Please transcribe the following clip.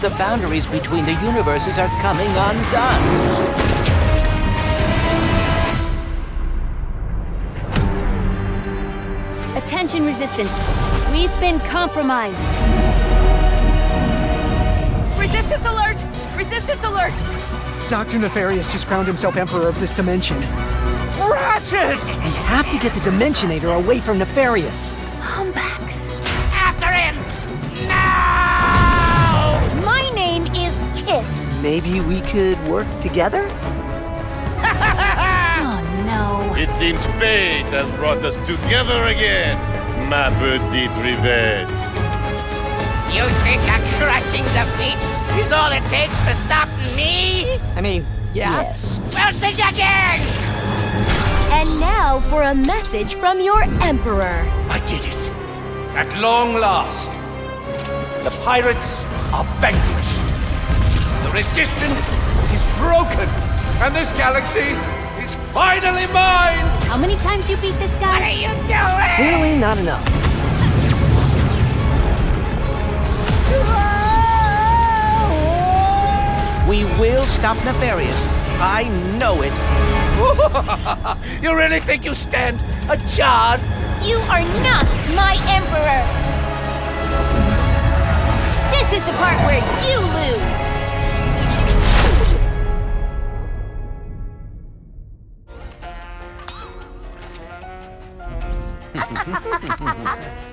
the boundaries between the universes are coming undone. Attention, Resistance. We've been compromised. Resistance alert! Resistance alert! Dr. Nefarious just crowned himself Emperor of this dimension. Ratchet! We have to get the Dimensionator away from Nefarious. Humpbacks. After him! Now! My name is Kit. Maybe we could work together? Oh, no. It seems fate has brought us together again, ma petite revenge. You think a crushing defeat is all it takes to stop me? I mean, yeah? Yes. Well, think again! And now for a message from your Emperor. I did it. At long last. The pirates are vanquished. The resistance is broken. And this galaxy is finally mine! How many times you beat this What guy? are you doing? Clearly not enough. We will stop Nefarious. I know it. You really think you stand a chance? You are not my Emperor. This is the part where you lose.